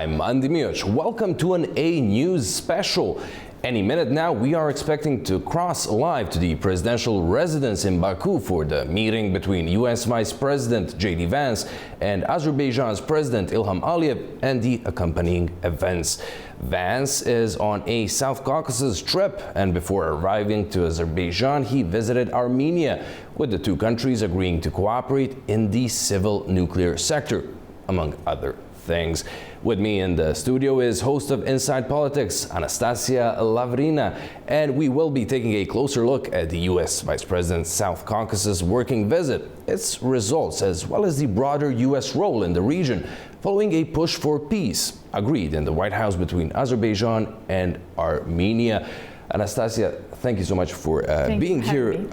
I'm Andy Miocz. Welcome to an A News special. Any minute now, we are expecting to cross live to the presidential residence in Baku for the meeting between U.S. Vice President J.D. Vance and Azerbaijan's President Ilham Aliyev and the accompanying events. Vance is on a South Caucasus trip, and before arriving to Azerbaijan, he visited Armenia, with the two countries agreeing to cooperate in the civil nuclear sector, among other things. With me in the studio is host of Inside Politics, Anastasia Lavrina, and we will be taking a closer look at the U.S. Vice President's South Caucasus working visit, its results, as well as the broader U.S. role in the region, following a push for peace agreed in the White House between Azerbaijan and Armenia. Anastasia, thank you so much for being here.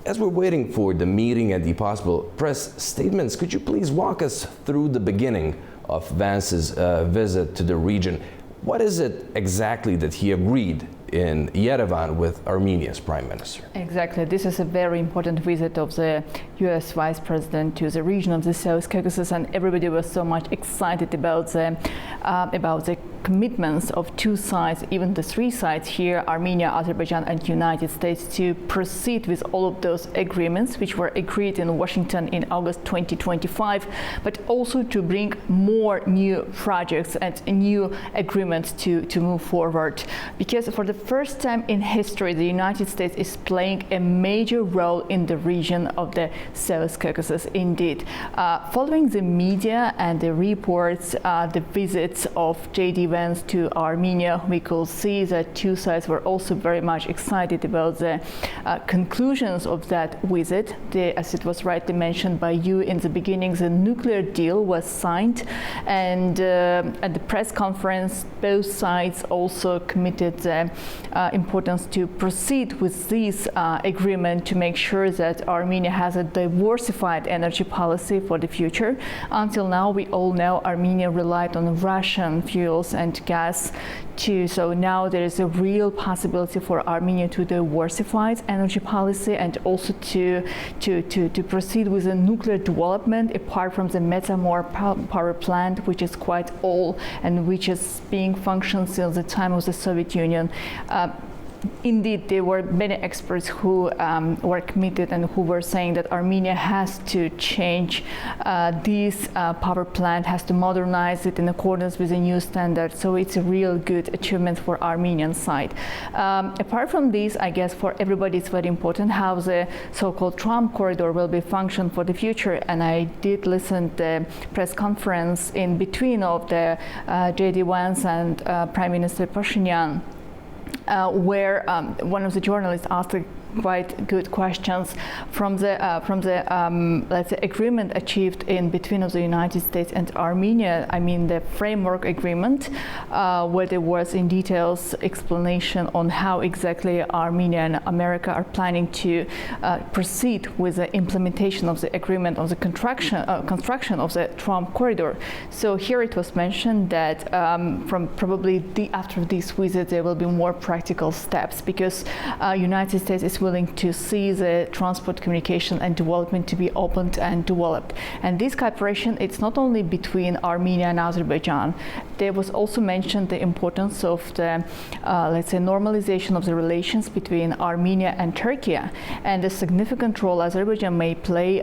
As we're waiting for the meeting and the possible press statements, could you please walk us through the beginning of Vance's visit to the region? What is it exactly that he agreed in Yerevan with Armenia's Prime Minister? Exactly. This is a very important visit of the U.S. Vice President to the region of the South Caucasus, and everybody was so much excited about the commitments of two sides, even the three sides here, Armenia, Azerbaijan and United States, to proceed with all of those agreements which were agreed in Washington in August 2025, but also to bring more new projects and new agreements to move forward. Because for the first time in history, the United States is playing a major role in the region of the South Caucasus indeed. Following the media and the reports, the visits of J.D. Vance to Armenia, we could see that two sides were also very much excited about the conclusions of that visit. As it was rightly mentioned by you in the beginning, the nuclear deal was signed, and at the press conference, both sides also committed the importance to proceed with this agreement to make sure that Armenia has a diversified energy policy for the future. Until now, we all know Armenia relied on Russian fuels and gas too. So now there is a real possibility for Armenia to diversify its energy policy and also to proceed with a nuclear development apart from the Metamor power plant, which is quite old and which is being functioned since the time of the Soviet Union. Indeed, there were many experts who were committed and who were saying that Armenia has to change this power plant, has to modernize it in accordance with the new standards. So it's a real good achievement for Armenian side. Apart from this, I guess for everybody it's very important how the so-called Trump corridor will be functioned for the future. And I did listen to the press conference in between of the J.D. Vance and Prime Minister Pashinyan, where one of the journalists asked quite good questions from the let's say agreement achieved in between of the United States and Armenia. I mean the framework agreement, where there was in details explanation on how exactly Armenia and America are planning to proceed with the implementation of the agreement of the construction of the Trump corridor. So here it was mentioned that from probably after this visit there will be more practical steps, because United States is willing to see the transport, communication and development to be opened and developed. And this cooperation, it's not only between Armenia and Azerbaijan. There was also mentioned the importance of the, let's say, normalization of the relations between Armenia and Turkey, and the significant role Azerbaijan may play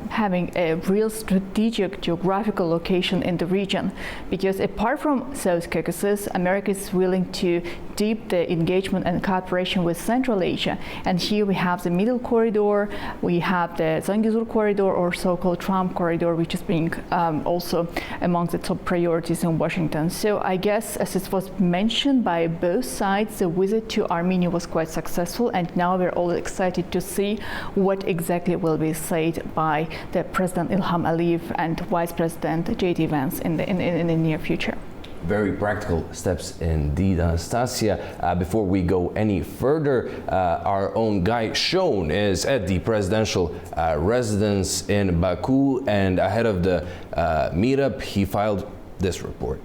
having a real strategic geographical location in the region. Because apart from South Caucasus, America is willing to deepen the engagement and cooperation with Central Asia. And here we have the Middle Corridor, we have the Zangezur Corridor, or so-called Trump Corridor, which is being also among the top priorities in Washington. So I guess, as it was mentioned by both sides, the visit to Armenia was quite successful, and now we're all excited to see what exactly will be said by the President Ilham Aliyev and Vice President J.D. Vance in the near future. Very practical steps indeed, Anastasia. Before we go any further, our own Guy Shone is at the presidential residence in Baku, and ahead of the meetup, he filed this report.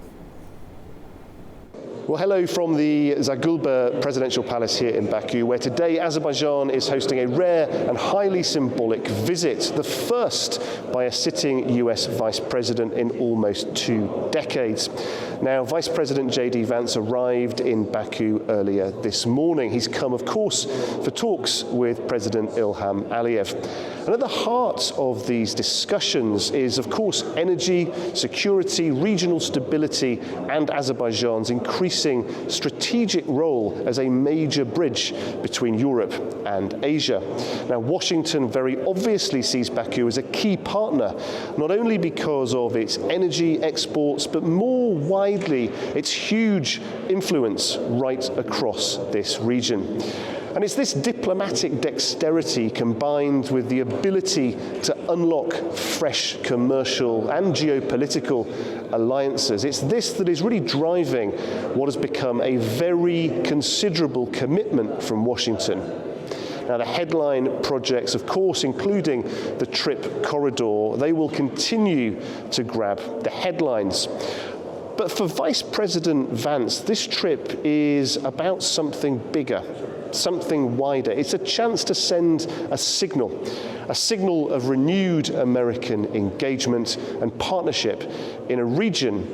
Well, hello from the Zagulba presidential palace here in Baku, where today Azerbaijan is hosting a rare and highly symbolic visit, the first by a sitting US vice president in almost 2 decades. Now, Vice President J.D. Vance arrived in Baku earlier this morning. He's come, of course, for talks with President Ilham Aliyev. And at the heart of these discussions is, of course, energy, security, regional stability, and Azerbaijan's increasing strategic role as a major bridge between Europe and Asia. Now, Washington very obviously sees Baku as a key partner, not only because of its energy exports, but more widely, its huge influence right across this region. And it's this diplomatic dexterity combined with the ability to unlock fresh commercial and geopolitical alliances. It's this that is really driving what has become a very considerable commitment from Washington. Now, the headline projects, of course, including the Trip Corridor, they will continue to grab the headlines. But for Vice President Vance, this trip is about something bigger, something wider. It's a chance to send a signal of renewed American engagement and partnership in a region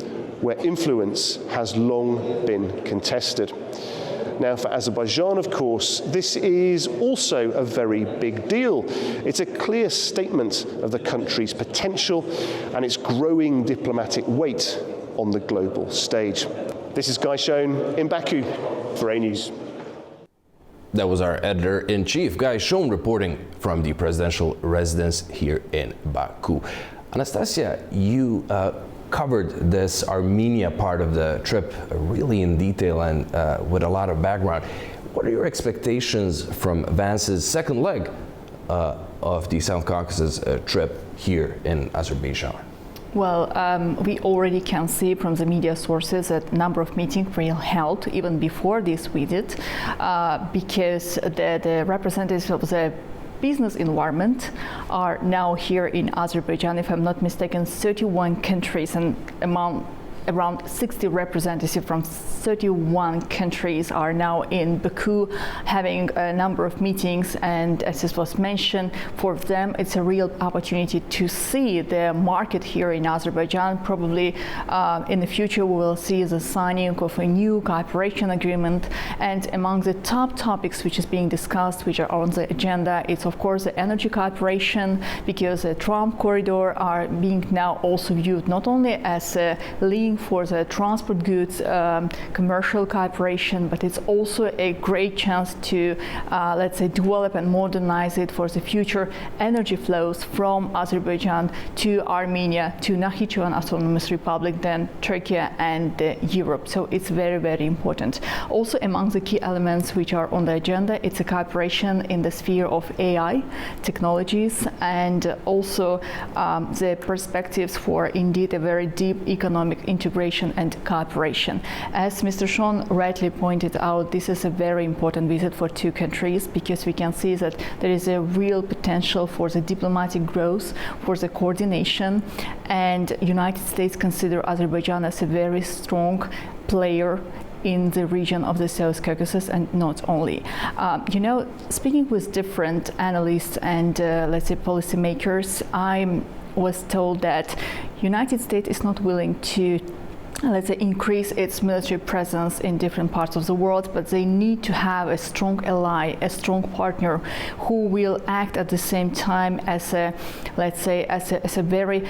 where influence has long been contested. Now, for Azerbaijan, of course, this is also a very big deal. It's a clear statement of the country's potential and its growing diplomatic weight on the global stage. This is Guy Schoen in Baku for A News. That was our editor-in-chief, Guy Schoen, reporting from the presidential residence here in Baku. Anastasia, you covered this Armenia part of the trip really in detail and with a lot of background. What are your expectations from Vance's second leg of the South Caucasus trip here in Azerbaijan? Well, we already can see from the media sources that a number of meetings were held even before this visit because the representatives of the business environment are now here in Azerbaijan. If I'm not mistaken, 31 countries and around 60 representatives from 31 countries are now in Baku having a number of meetings, and as it was mentioned, for them it's a real opportunity to see the market here in Azerbaijan. Probably in the future we will see the signing of a new cooperation agreement, and among the top topics which is being discussed, which are on the agenda, it's of course the energy cooperation, because the Trump corridor are being now also viewed not only as a link for the transport goods commercial cooperation, but it's also a great chance to let's say develop and modernize it for the future energy flows from Azerbaijan to Armenia, to Nakhichevan Autonomous Republic, then Turkey and Europe. So it's very, very important. Also among the key elements which are on the agenda, it's a cooperation in the sphere of AI technologies, and also the perspectives for indeed a very deep economic integration and cooperation. As Mr. Schoen rightly pointed out, this is a very important visit for two countries because we can see that there is a real potential for the diplomatic growth, for the coordination, and United States consider Azerbaijan as a very strong player in the region of the South Caucasus, and not only. Speaking with different analysts and let's say policymakers, I was told that United States is not willing to, let's say, increase its military presence in different parts of the world, but they need to have a strong ally, a strong partner who will act at the same time as a, let's say, as a very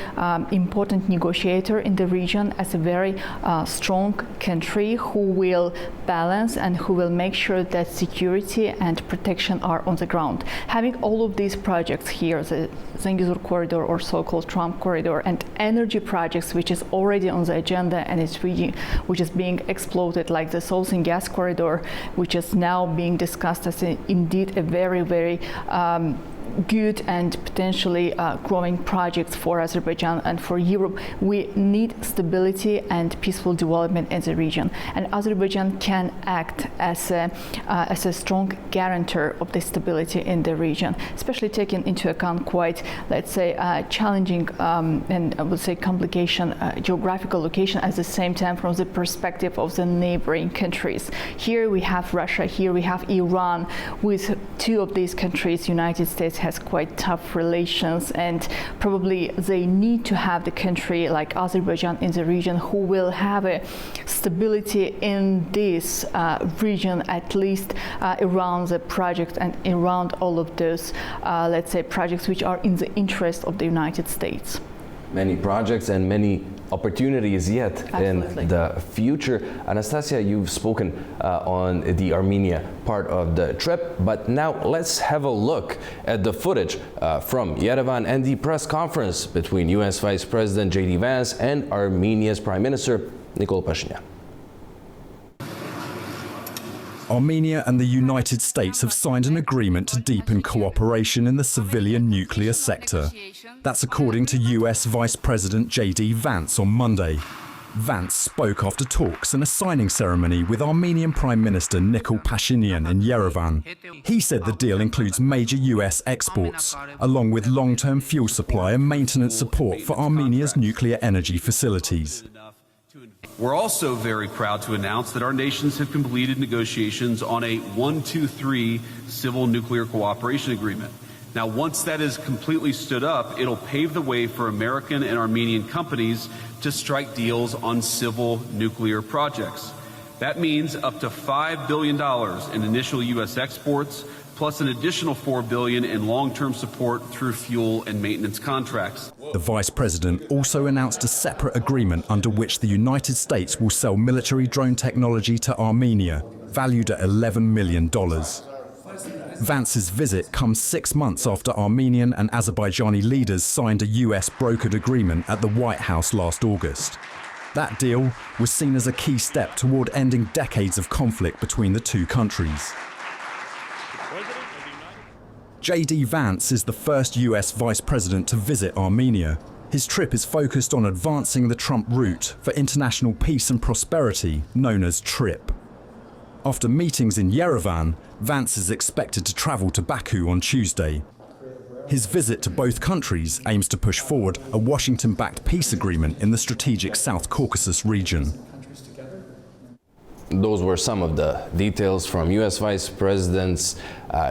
important negotiator in the region, as a very strong country who will balance and who will make sure that security and protection are on the ground. Having all of these projects here, the Zengezur corridor or so-called Trump corridor, and energy projects, which is already on the agenda and which is being exploited, like the Southern Gas Corridor, which is now being discussed as indeed a very, very good and potentially growing projects for Azerbaijan and for Europe. We need stability and peaceful development in the region, and Azerbaijan can act as a strong guarantor of the stability in the region, especially taking into account quite, let's say, challenging and I would say complication geographical location at the same time from the perspective of the neighboring countries. Here we have Russia, here we have Iran. With two of these countries, United States has quite tough relations, and probably they need to have the country like Azerbaijan in the region who will have a stability in this region, at least around the project and around all of those, let's say, projects which are in the interest of the United States. Many projects and many opportunities yet Absolutely. in the future. Anastasia, you've spoken on the Armenia part of the trip, but now let's have a look at the footage from Yerevan and the press conference between US Vice President J.D. Vance and Armenia's Prime Minister Nikol Pashinyan. Armenia and the United States have signed an agreement to deepen cooperation in the civilian nuclear sector. That's according to US Vice President J.D. Vance on Monday. Vance spoke after talks and a signing ceremony with Armenian Prime Minister Nikol Pashinyan in Yerevan. He said the deal includes major US exports, along with long-term fuel supply and maintenance support for Armenia's nuclear energy facilities. We're also very proud to announce that our nations have completed negotiations on a 1-2-3 civil nuclear cooperation agreement. Now, once that is completely stood up, it'll pave the way for American and Armenian companies to strike deals on civil nuclear projects. That means up to $5 billion in initial U.S. exports, plus an additional $4 billion in long-term support through fuel and maintenance contracts. The Vice President also announced a separate agreement under which the United States will sell military drone technology to Armenia, valued at $11 million. Vance's visit comes 6 months after Armenian and Azerbaijani leaders signed a US brokered agreement at the White House last August. That deal was seen as a key step toward ending decades of conflict between the two countries. J.D. Vance is the first US Vice President to visit Armenia. His trip is focused on advancing the Trump route for international peace and prosperity, known as TRIP. After meetings in Yerevan, Vance is expected to travel to Baku on Tuesday. His visit to both countries aims to push forward a Washington-backed peace agreement in the strategic South Caucasus region. Those were some of the details from US Vice President's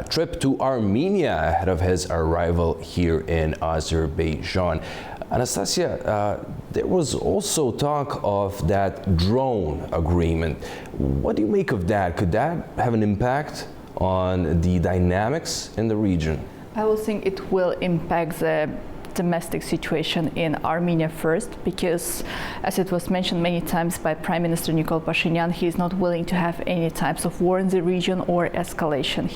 trip to Armenia ahead of his arrival here in Azerbaijan. Anastasia, there was also talk of that drone agreement. What do you make of that? Could that have an impact on the dynamics in the region? I will think it will impact the domestic situation in Armenia first, because as it was mentioned many times by Prime Minister Nikol Pashinyan, he is not willing to have any types of war in the region or escalation.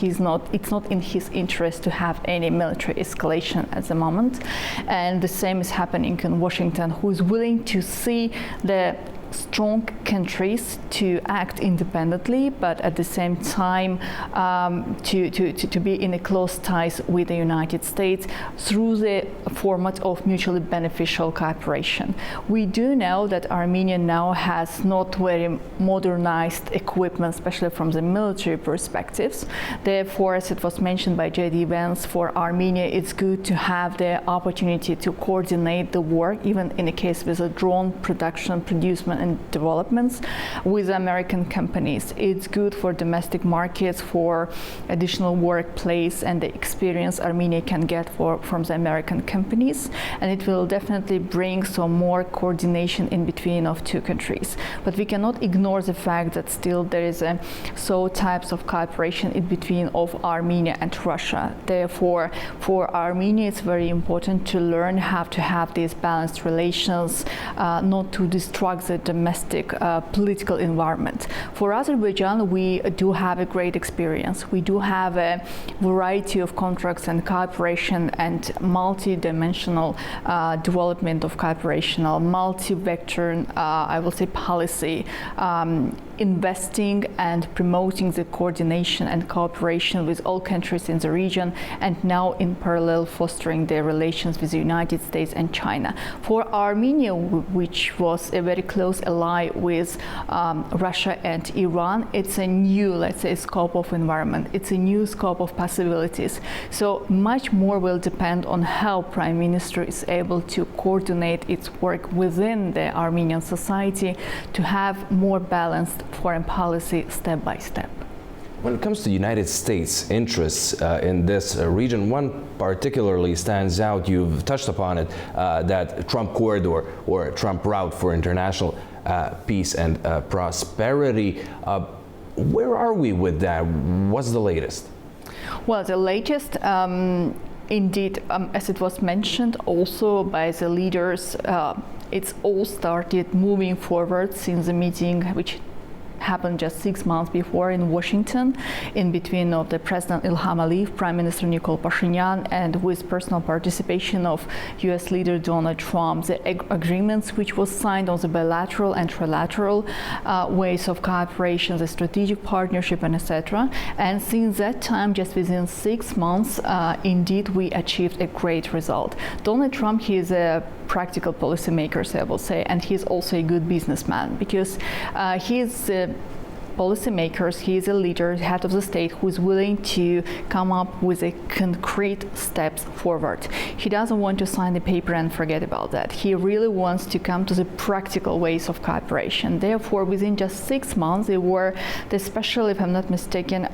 It's not in his interest to have any military escalation at the moment. And the same is happening in Washington, who is willing to see the strong countries to act independently, but at the same time to be in a close ties with the United States through the format of mutually beneficial cooperation. We do know that Armenia now has not very modernized equipment, especially from the military perspectives. Therefore, as it was mentioned by J.D. Vance, for Armenia it's good to have the opportunity to coordinate the work, even in the case with a drone production, producement and developments with American companies. It's good for domestic markets, for additional workplace and the experience Armenia can get from the American companies, and it will definitely bring some more coordination in between of two countries. But we cannot ignore the fact that still there is types of cooperation in between of Armenia and Russia. Therefore, for Armenia it's very important to learn how to have these balanced relations, not to destruct the domestic political environment. For Azerbaijan, we do have a great experience. We do have a variety of contracts and cooperation and multi-dimensional development of cooperation, multi-vector, I will say, policy investing and promoting the coordination and cooperation with all countries in the region, and now in parallel fostering their relations with the United States and China. For Armenia, which was a very close ally with Russia and Iran, it's a new, let's say, scope of environment. It's a new scope of possibilities. So much more will depend on how Prime Minister is able to coordinate its work within the Armenian society to have more balanced foreign policy step by step. When it comes to the United States' interests in this region, one particularly stands out. You've touched upon it, that Trump corridor or Trump route for international peace and prosperity. Where are we with that? What's the latest? Well, the latest, indeed, as it was mentioned also by the leaders, it's all started moving forward since the meeting which happened just 6 months before in Washington, in between of the President Ilham Aliyev, Prime Minister Nikol Pashinyan, and with personal participation of U.S. leader Donald Trump. The agreements which was signed on the bilateral and trilateral ways of cooperation, the strategic partnership, and etc. And since that time, just within 6 months, indeed, we achieved a great result. Donald Trump, he is a practical policymaker, I will say, and he's also a good businessman, because he is policymakers, he is a leader, head of the state, who is willing to come up with a concrete steps forward. He doesn't want to sign the paper and forget about that. He really wants to come to the practical ways of cooperation. Therefore, within just 6 months, there were the special, if I'm not mistaken,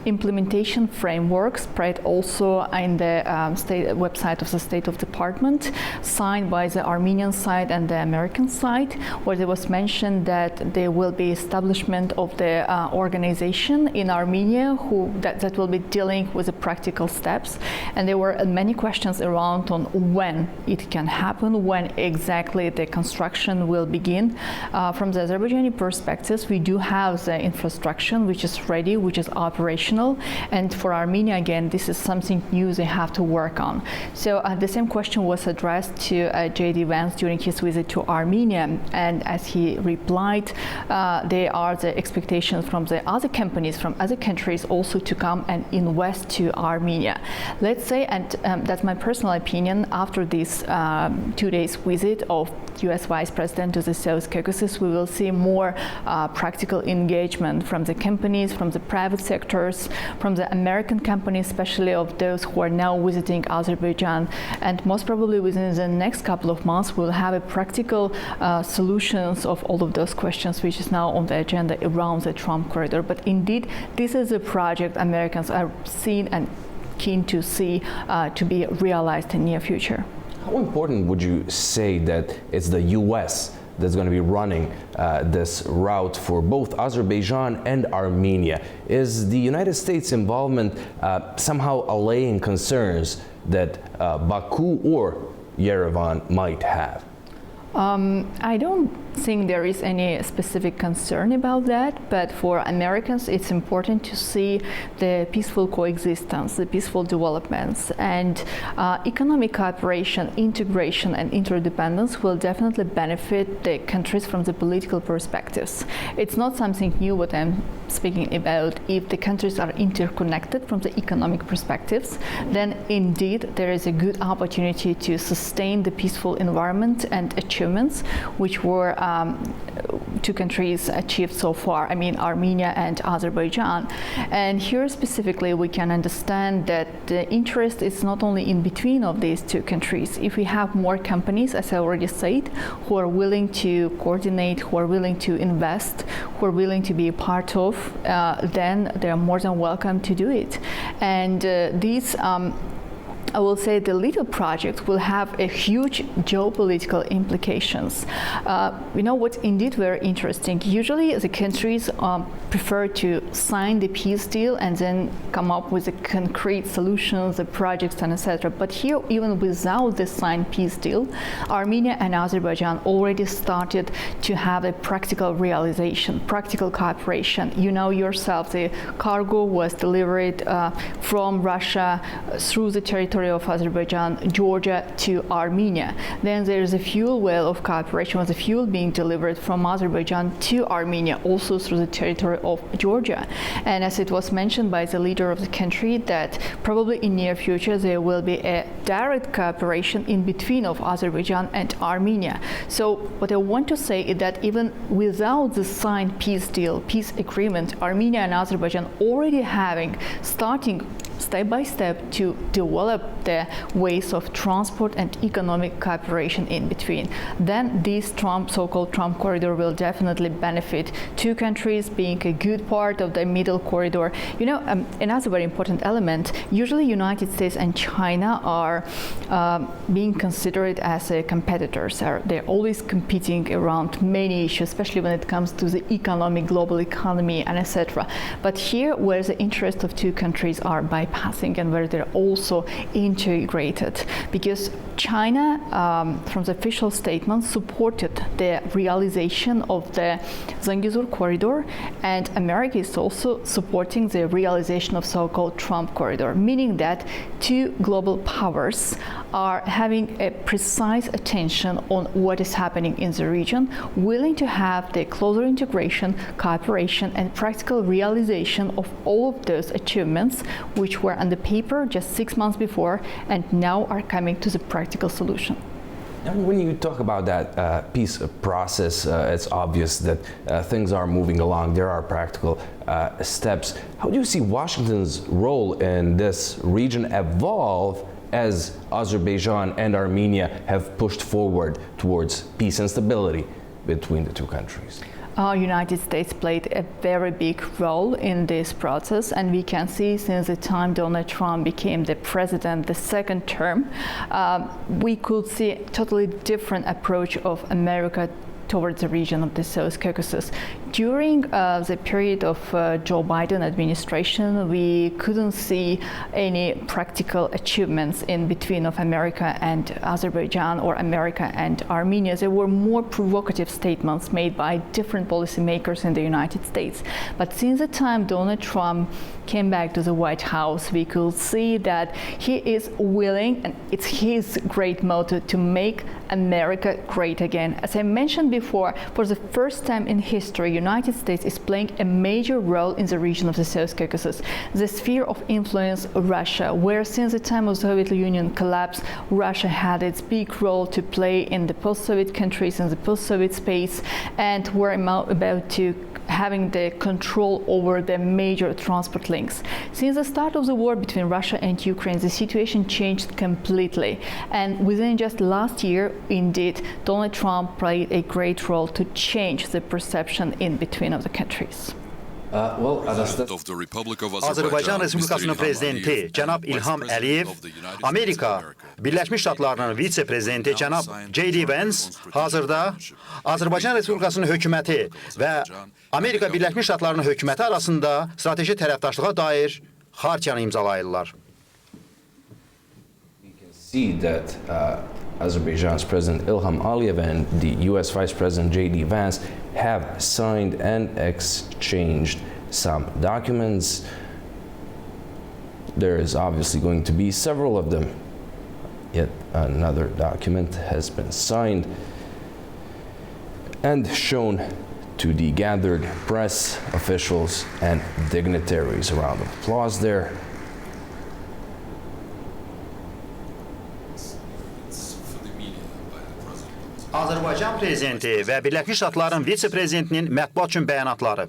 implementation framework spread also in the state website of the State of Department, signed by the Armenian side and the American side, where there was mentioned that there will be establishment of the organization in Armenia that will be dealing with the practical steps. And there were many questions around on when it can happen, when exactly the construction will begin. From the Azerbaijani perspectives, we do have the infrastructure which is ready, which is operational. And for Armenia, again, this is something new they have to work on. So the same question was addressed to J.D. Vance during his visit to Armenia. And as he replied, there are the expectations from the other companies from other countries also to come and invest to Armenia. Let's say, and that's my personal opinion, after this 2 days visit of U.S. Vice President to the South Caucasus, we will see more practical engagement from the companies, from the private sectors, from the American companies, especially of those who are now visiting Azerbaijan. And most probably within the next couple of months, we'll have a practical solutions of all of those questions, which is now on the agenda around the Trump corridor. But indeed, this is a project Americans are seen and keen to see to be realized in the near future. How important would you say that it's the U.S. that's going to be running this route for both Azerbaijan and Armenia? Is the United States involvement somehow allaying concerns that Baku or Yerevan might have? I don't think there is any specific concern about that, but for Americans it's important to see the peaceful coexistence, the peaceful developments, and economic cooperation, integration and interdependence will definitely benefit the countries from the political perspectives. It's not something new what I'm speaking about. If the countries are interconnected from the economic perspectives, then indeed there is a good opportunity to sustain the peaceful environment and achievements which were two countries achieved so far, I mean Armenia and Azerbaijan. And here specifically we can understand that the interest is not only in between of these two countries. If we have more companies, as I already said, who are willing to coordinate, who are willing to invest, who are willing to be a part of, then they are more than welcome to do it. And these I will say the little project will have a huge geopolitical implications. You know what's indeed very interesting? Usually the countries prefer to sign the peace deal and then come up with the concrete solutions, the projects and etc. But here, even without the signed peace deal, Armenia and Azerbaijan already started to have a practical realization, practical cooperation. You know yourself, the cargo was delivered from Russia through the territory territory of Azerbaijan, Georgia to Armenia. Then there is a fuel well of cooperation with the fuel being delivered from Azerbaijan to Armenia, also through the territory of Georgia. And as it was mentioned by the leader of the country, that probably in near future there will be a direct cooperation in between of Azerbaijan and Armenia. So what I want to say is that even without the signed peace deal, peace agreement, Armenia and Azerbaijan already starting step by step to develop the ways of transport and economic cooperation in between. Then this so-called Trump corridor will definitely benefit two countries, being a good part of the middle corridor. You know, another very important element, usually United States and China are being considered as competitors. They're always competing around many issues, especially when it comes to the global economy, and etc. But here, where the interests of two countries are bypassing and where they're also integrated, because China, from the official statement, supported the realization of the Zangezur corridor, and America is also supporting the realization of so-called Trump corridor, meaning that two global powers are having a precise attention on what is happening in the region, willing to have the closer integration, cooperation, and practical realization of all of those achievements which were on the paper just 6 months before and now are coming to the practical solution. Now, when you talk about that peace process, it's obvious that things are moving along. There are practical steps. How do you see Washington's role in this region evolve as Azerbaijan and Armenia have pushed forward towards peace and stability between the two countries? United States played a very big role in this process, and we can see since the time Donald Trump became the president, the second term, we could see a totally different approach of America towards the region of the South Caucasus. During the period of Joe Biden administration, we couldn't see any practical achievements in between of America and Azerbaijan or America and Armenia. There were more provocative statements made by different policymakers in the United States. But since the time Donald Trump came back to the White House, we could see that he is willing, and it's his great motto, to make America great again. As I mentioned before, for the first time in history, United States is playing a major role in the region of the South Caucasus. The sphere of influence of Russia, where since the time of the Soviet Union collapse, Russia had its big role to play in the post-Soviet countries, in the post-Soviet space, and we're about to having the control over the major transport links. Since the start of the war between Russia and Ukraine, the situation changed completely. And within just last year, indeed, Donald Trump played a great role to change the perception in between of the countries. Azərbaycan Respublikasının prezidenti cənab İlham Əliyev, Amerika Birləşmiş Ştatlarının vitse-prezidenti cənab J.D. Vance hazırda Azərbaycan Respublikasının hökuməti və Amerika Birləşmiş Ştatlarının hökuməti arasında strateji tərəfdaşlığa dair xartiyanı imzalayırlar. Azerbaijan's President Ilham Aliyev and the U.S. Vice President J.D. Vance have signed and exchanged some documents. There is obviously going to be several of them. Yet another document has been signed and shown to the gathered press, officials, and dignitaries. A round of applause there. Azərbaycan prezidenti və Birləşmiş Ştatların vitse-prezidentinin mətbuat üçün bəyanatları.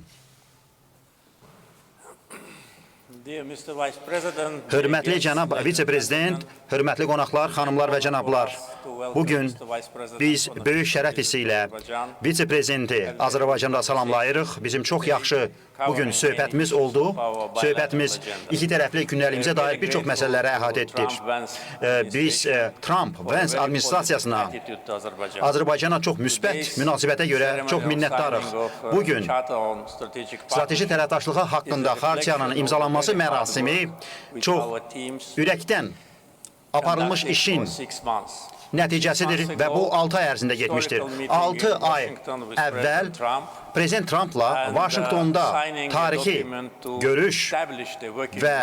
Hörmətli cənab vitse-prezident, hörmətli qonaqlar, xanımlar və cənablar, bugün biz böyük şərəf hissi ilə vitse-prezidenti Azərbaycanda salamlayırıq. Bizim çox yaxşı bugün söhbətimiz oldu. Söhbətimiz iki tərəfli gündəliyimizə dair bir çox məsələləri əhatə etdir. Biz Trump, Vance administrasiyasına, Azərbaycana çox müsbət münasibətə görə çox minnətdarıq. Bugün strateji tərəfdaşlığı haqqında xartiyanın imzalanması mərasimi çox ürəkdən aparılmış işin nəticəsidir və bu 6 ay ərzində getmişdir. 6 ay əvvəl Prezident Trumpla Vaşinqtonda tarixi görüş və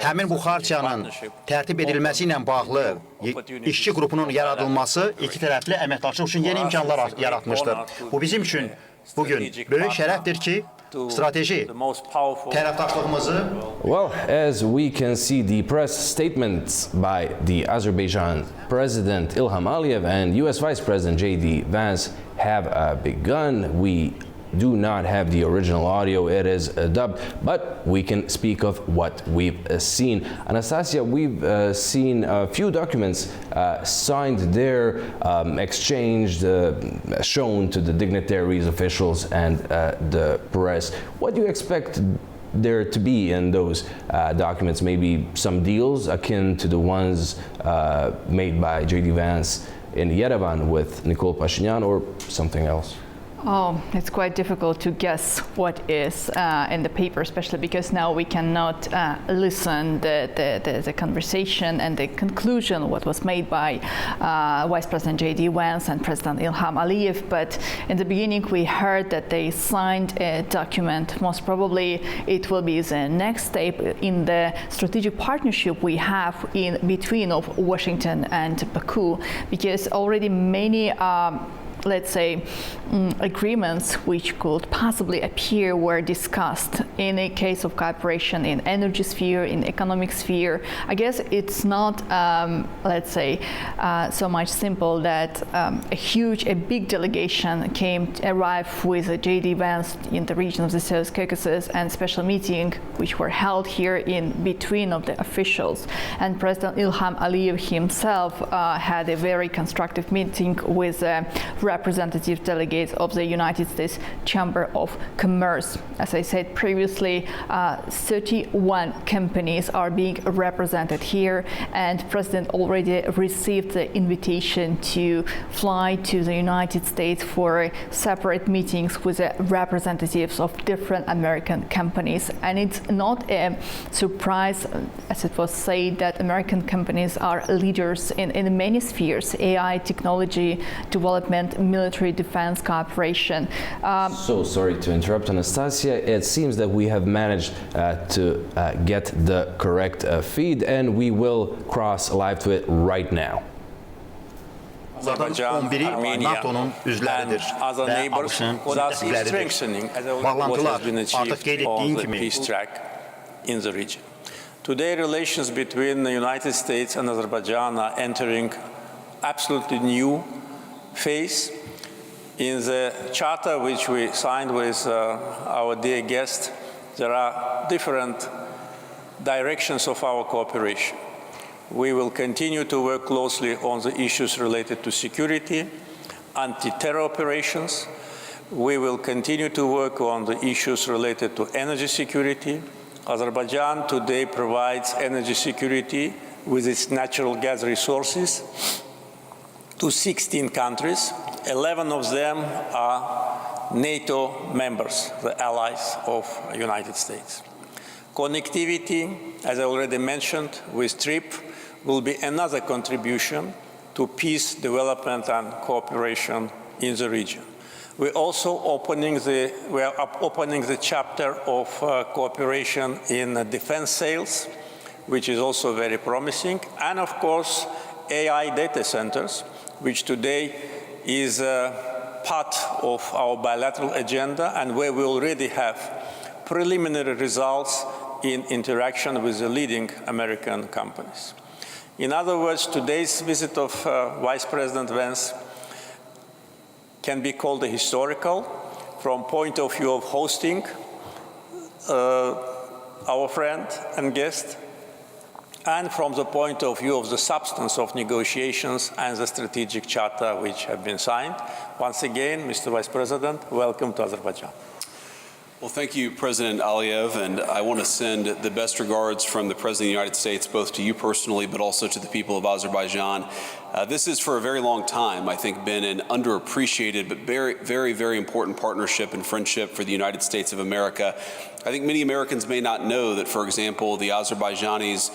həmin bu xartiyanın tərtib edilməsi ilə bağlı işçi qrupunun yaradılması iki tərəfli əməkdaşlıq üçün yeni imkanlar yaratmışdır. Bu bizim üçün bugün böyük şərəfdir ki, strateji tərəfdaşlığımızı Well, as we can see, the press statements by the Azerbaijan President Ilham Aliyev and U.S. Vice President J.D. Vance have begun. We do not have the original audio, it is dubbed, but we can speak of what we've seen. Anastasia, we've seen a few documents signed there, exchanged, shown to the dignitaries, officials, and the press. What do you expect there to be in those documents? Maybe some deals akin to the ones made by J.D. Vance in Yerevan with Nikol Pashinyan, or something else? Oh, it's quite difficult to guess what is in the paper, especially because now we cannot listen the conversation and the conclusion what was made by Vice President J.D. Vance and President Ilham Aliyev. But in the beginning, we heard that they signed a document. Most probably, it will be the next step in the strategic partnership we have in between of Washington and Baku, because already many let's say, agreements which could possibly appear were discussed in a case of cooperation in energy sphere, in economic sphere. I guess it's not, let's say, so much simple that a big delegation arrived with J.D. Vance in the region of the South Caucasus, and special meeting which were held here in between of the officials. And President Ilham Aliyev himself had a very constructive meeting with representative delegates of the United States Chamber of Commerce. As I said previously, 31 companies are being represented here, and President already received the invitation to fly to the United States for separate meetings with the representatives of different American companies. And it's not a surprise, as it was said, that American companies are leaders in many spheres: AI, technology, development, military defense cooperation. So sorry to interrupt, Anastasia. It seems that we have managed to get the correct feed, and we will cross live to it right now. Azerbaijan, Armenia, and other neighbors are strengthening what has been achieved on the peace track in the region. Today, relations between the United States and Azerbaijan are entering absolutely new phase. In the charter which we signed with our dear guest, there are different directions of our cooperation. We will continue to work closely on the issues related to security, anti-terror operations. We will continue to work on the issues related to energy security. Azerbaijan today provides energy security with its natural gas resources to 16 countries. 11 of them are NATO members, the allies of the United States. Connectivity, as I already mentioned, with TRIP will be another contribution to peace, development, and cooperation in the region. We're also opening the chapter of cooperation in defense sales, which is also very promising, and of course, AI data centers, which today is part of our bilateral agenda, and where we already have preliminary results in interaction with the leading American companies. In other words, today's visit of Vice President Vance can be called a historical from point of view of hosting our friend and guest, and from the point of view of the substance of negotiations and the strategic charter which have been signed. Once again, Mr. Vice President, welcome to Azerbaijan. Well, thank you, President Aliyev, and I want to send the best regards from the President of the United States, both to you personally, but also to the people of Azerbaijan. This has for a very long time, I think, been an underappreciated but very, very, very important partnership and friendship for the United States of America. I think many Americans may not know that, for example, the Azerbaijanis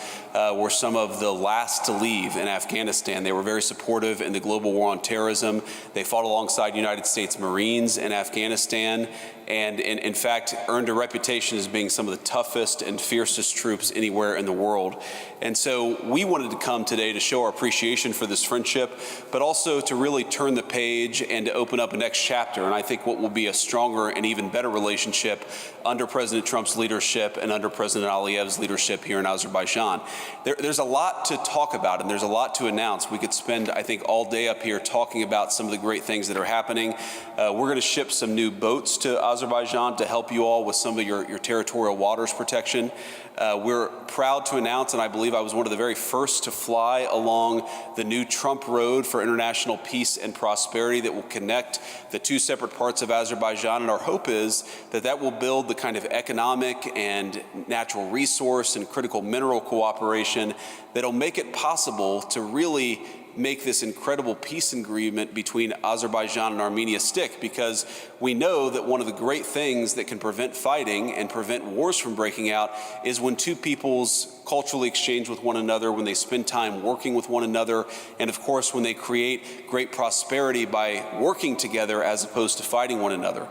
were some of the last to leave in Afghanistan. They were very supportive in the global war on terrorism. They fought alongside United States Marines in Afghanistan, and in fact earned a reputation as being some of the toughest and fiercest troops anywhere in the world. And so we wanted to come today to show our appreciation for this friendship, but also to really turn the page and to open up a next chapter. And I think what will be a stronger and even better relationship under President Trump's leadership and under President Aliyev's leadership here in Azerbaijan. There's a lot to talk about and there's a lot to announce. We could spend, I think, all day up here talking about some of the great things that are happening. We're going to ship some new boats to Azerbaijan to help you all with some of your territorial waters protection. We're proud to announce, and I believe I was one of the very first to fly along the new Trump Road for international peace and prosperity that will connect the two separate parts of Azerbaijan. And our hope is that that will build the kind of economic and natural resource and critical mineral cooperation that'll make it possible to really make this incredible peace agreement between Azerbaijan and Armenia stick, because we know that one of the great things that can prevent fighting and prevent wars from breaking out is when two peoples culturally exchange with one another, when they spend time working with one another, and of course when they create great prosperity by working together as opposed to fighting one another.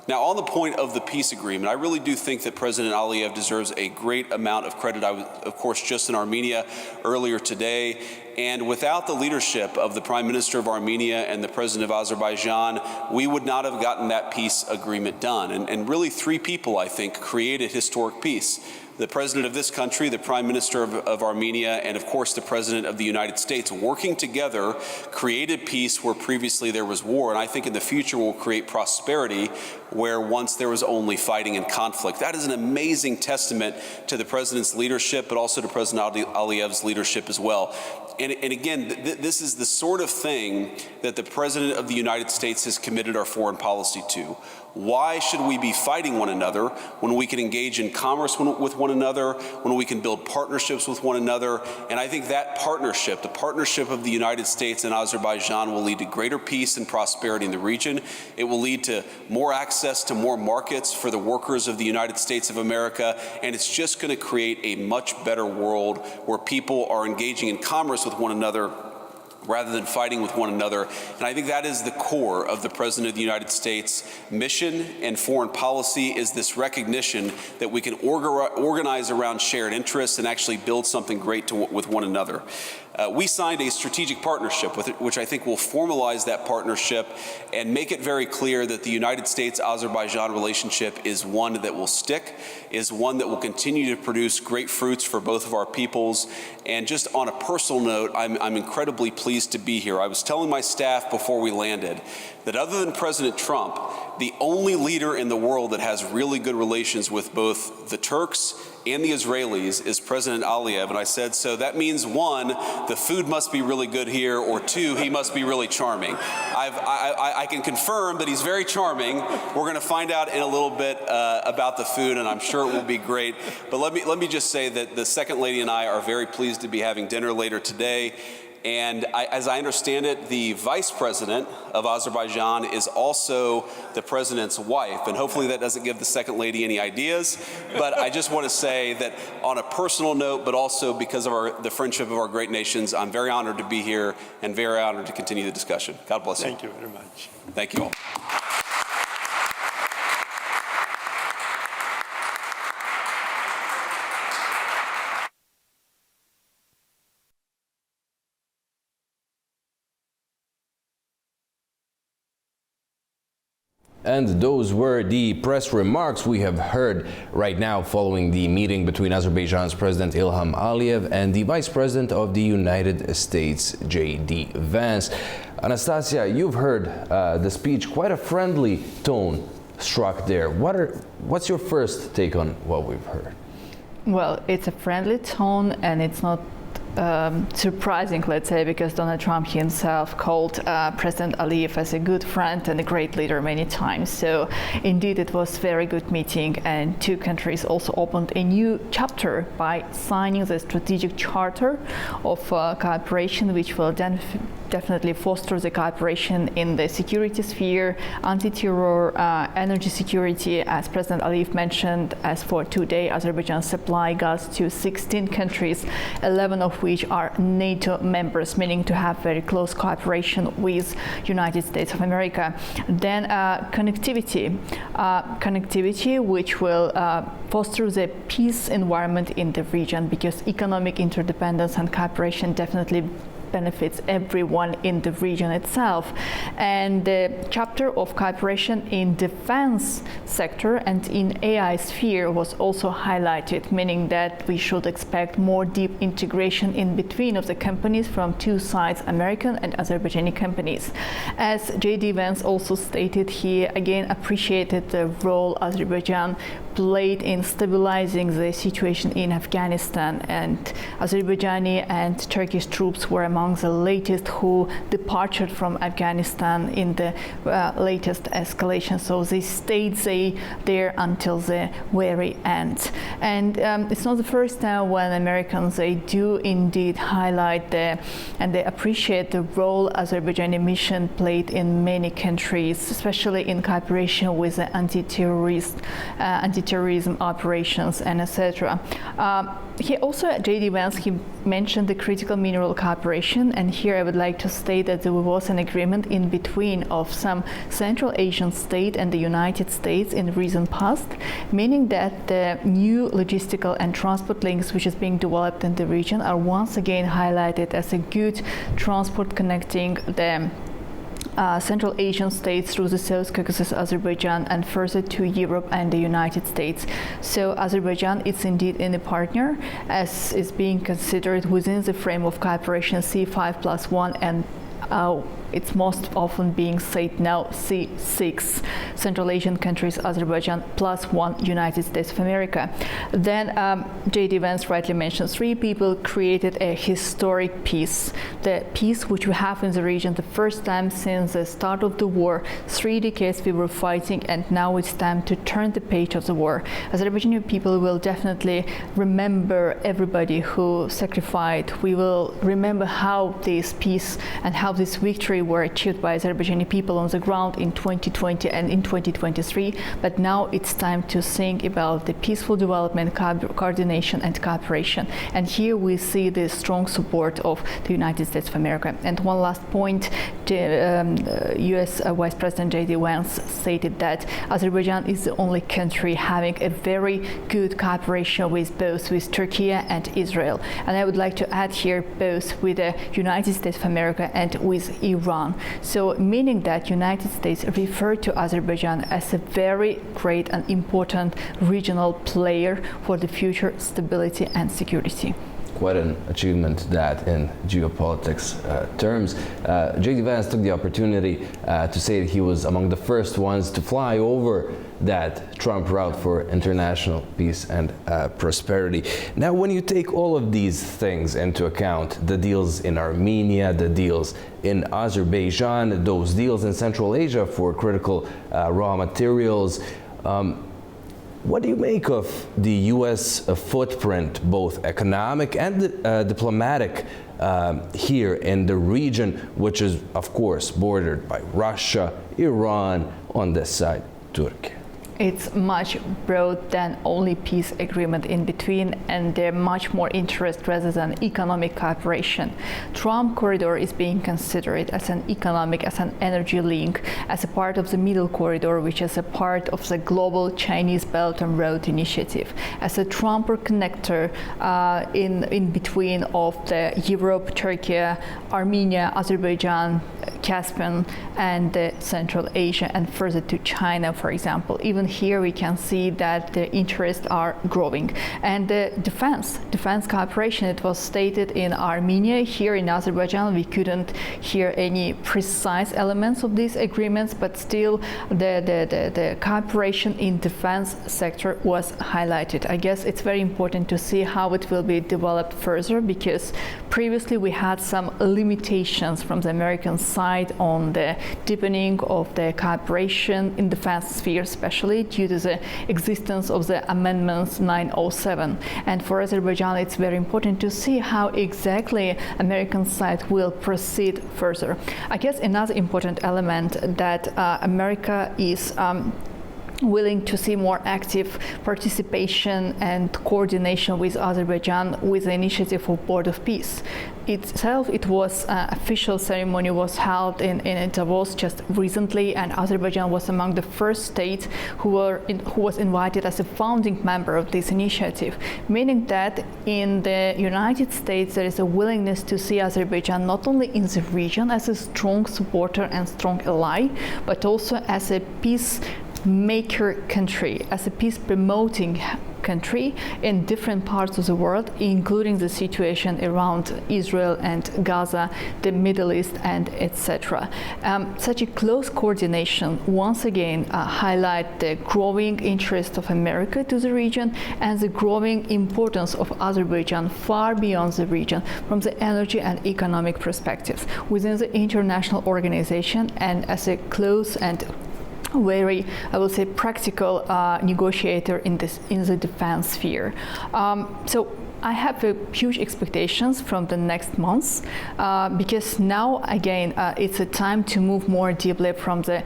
Now, on the point of the peace agreement, I really do think that President Aliyev deserves a great amount of credit. I was, of course, just in Armenia earlier today, and without the leadership of the Prime Minister of Armenia and the President of Azerbaijan, we would not have gotten that peace agreement done. And really, three people, I think, created historic peace. The President of this country, the Prime Minister of Armenia, and of course the President of the United States, working together, created peace where previously there was war. And I think in the future we'll create prosperity where once there was only fighting and conflict. That is an amazing testament to the President's leadership, but also to President Aliyev's leadership as well. And again, this is the sort of thing that the President of the United States has committed our foreign policy to. Why should we be fighting one another when we can engage in commerce with one another, when we can build partnerships with one another? And I think that partnership, the partnership of the United States and Azerbaijan, will lead to greater peace and prosperity in the region. It will lead to more access to more markets for the workers of the United States of America. And it's just going to create a much better world where people are engaging in commerce with one another rather than fighting with one another. And I think that is the core of the President of the United States' mission and foreign policy, is this recognition that we can organize around shared interests and actually build something great with one another. We signed a strategic partnership with it, which I think will formalize that partnership and make it very clear that the United States-Azerbaijan relationship is one that will stick, is one that will continue to produce great fruits for both of our peoples. And just on a personal note, I'm incredibly pleased to be here. I was telling my staff before we landed that other than President Trump, the only leader in the world that has really good relations with both the Turks and the Israelis is President Aliyev. And I said, so that means one, the food must be really good here, or two, he must be really charming. I can confirm that he's very charming. We're going to find out in a little bit about the food, and I'm sure it will be great. But let me just say that the Second Lady and I are very pleased to be having dinner later today. And as I understand it, the Vice President of Azerbaijan is also the President's wife. And hopefully that doesn't give the Second Lady any ideas. But I just want to say that on a personal note, but also because of the friendship of our great nations, I'm very honored to be here and very honored to continue the discussion. God bless you. Thank you very much. Thank you all. And those were the press remarks we have heard right now following the meeting between Azerbaijan's President Ilham Aliyev and the Vice President of the United States, J.D. Vance. Anastasia, you've heard the speech, quite a friendly tone struck there. What's your first take on what we've heard? Well, it's a friendly tone, and it's not surprising, let's say, because Donald Trump himself called President Aliyev as a good friend and a great leader many times. So indeed it was a very good meeting, and two countries also opened a new chapter by signing the strategic charter of cooperation, which will then definitely foster the cooperation in the security sphere, anti-terror, energy security, as President Aliyev mentioned. As for today, Azerbaijan supply gas to 16 countries, 11 of which are NATO members, meaning to have very close cooperation with United States of America. Then connectivity, which will foster the peace environment in the region, because economic interdependence and cooperation definitely benefits everyone in the region itself. And the chapter of cooperation in defense sector and in AI sphere was also highlighted, meaning that we should expect more deep integration in between of the companies from two sides, American and Azerbaijani companies. As J.D. Vance also stated, he again appreciated the role Azerbaijan played in stabilizing the situation in Afghanistan, and Azerbaijani and Turkish troops were among the latest who departed from Afghanistan in the latest escalation. So they stayed there until the very end. And it's not the first time when Americans, they do indeed highlight and they appreciate the role Azerbaijani mission played in many countries, especially in cooperation with the anti-terrorism operations and etc. He also, J.D. Vance, he mentioned the critical mineral cooperation, and here I would like to state that there was an agreement in between of some Central Asian state and the United States in the recent past, meaning that the new logistical and transport links which is being developed in the region are once again highlighted as a good transport connecting the Central Asian states through the South Caucasus, Azerbaijan, and further to Europe and the United States. So Azerbaijan is indeed in a partner, as is being considered within the frame of cooperation C5+1, and it's most often being said now C6, Central Asian countries, Azerbaijan +1, United States of America. Then J.D. Vance rightly mentioned 3 people created a historic peace, the peace which we have in the region the first time since the start of the war. 3 decades we were fighting, and now it's time to turn the page of the war. Azerbaijani people will definitely remember everybody who sacrificed. We will remember how this peace and how this victory were achieved by Azerbaijani people on the ground in 2020 and in 2023, but now it's time to think about the peaceful development, coordination and cooperation. And here we see the strong support of the United States of America. And one last point, US Vice President J.D. Vance stated that Azerbaijan is the only country having a very good cooperation with Turkey and Israel. And I would like to add here both with the United States of America and with Iran. So meaning that United States refer to Azerbaijan as a very great and important regional player for the future stability and security. Quite an achievement that in geopolitics terms. J.D. Vance took the opportunity to say that he was among the first ones to fly over that Trump route for international peace and prosperity. Now, when you take all of these things into account, the deals in Armenia, the deals in Azerbaijan, those deals in Central Asia for critical raw materials, what do you make of the U.S. footprint, both economic and diplomatic, here in the region, which is, of course, bordered by Russia, Iran, on this side, Turkey? It's much broad than only peace agreement in between, and there much more interest rather than economic cooperation. Trump corridor is being considered as an economic, as an energy link, as a part of the middle corridor, which is a part of the global Chinese Belt and Road Initiative, as a Trumper connector in between of the Europe, Turkey, Armenia, Azerbaijan, Caspian and Central Asia and further to China, for example. Even here we can see that the interests are growing. And the defense cooperation, it was stated in Armenia. Here in Azerbaijan we couldn't hear any precise elements of these agreements, but still the cooperation in defense sector was highlighted. I guess it's very important to see how it will be developed further, because previously we had some limitations from the American side on the deepening of the cooperation in defense sphere, especially due to the existence of the amendments 907. And for Azerbaijan it's very important to see how exactly American side will proceed further. I guess another important element that America is willing to see more active participation and coordination with Azerbaijan with the initiative of Board of Peace. Itself, it was official ceremony was held in Davos just recently, and Azerbaijan was among the first states who was invited as a founding member of this initiative, meaning that in the United States there is a willingness to see Azerbaijan not only in the region as a strong supporter and strong ally, but also as a peacemaker country, as a peace-promoting country in different parts of the world, including the situation around Israel and Gaza, the Middle East, and etc. Such a close coordination once again highlight the growing interest of America to the region and the growing importance of Azerbaijan far beyond the region from the energy and economic perspectives within the international organization, and as a close and very, I will say, practical negotiator in the defense sphere. So I have huge expectations from the next months, because now again it's a time to move more deeply from the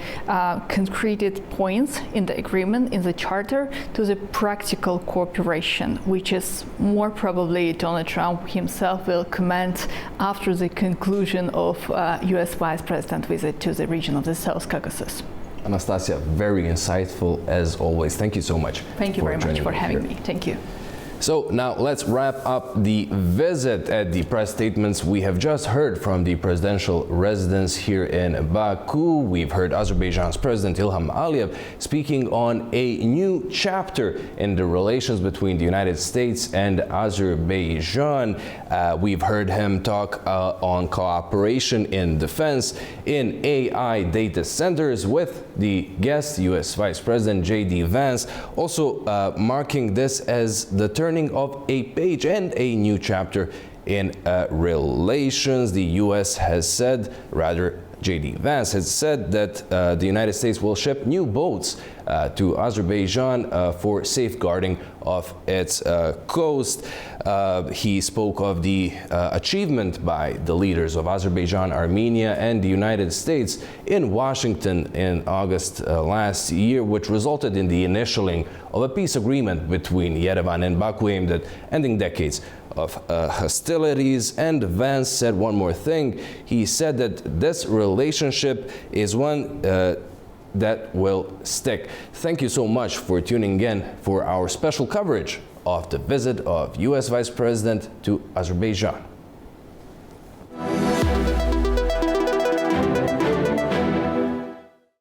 concreted points in the agreement, in the charter, to the practical cooperation, which is more probably Donald Trump himself will comment after the conclusion of US Vice President visit to the region of the South Caucasus. Anastasia, very insightful as always. Thank you so much. Thank you very much for having me. Thank you. So now let's wrap up the visit at the press statements. We have just heard from the presidential residence here in Baku. We've heard Azerbaijan's President Ilham Aliyev speaking on a new chapter in the relations between the United States and Azerbaijan. We've heard him talk on cooperation in defense, in AI data centers with the guest, U.S. Vice President J.D. Vance, also marking this as the turning of a page and a new chapter in relations. The U.S. has said, rather J.D. Vance has said that the United States will ship new boats to Azerbaijan for safeguarding of its coast. He spoke of the achievement by the leaders of Azerbaijan, Armenia, and the United States in Washington in August last year, which resulted in the initialing of a peace agreement between Yerevan and Baku aimed at ending decades of hostilities. And Vance said one more thing. He said that this relationship is one that will stick. Thank you so much for tuning in for our special coverage of the visit of U.S. Vice President to Azerbaijan.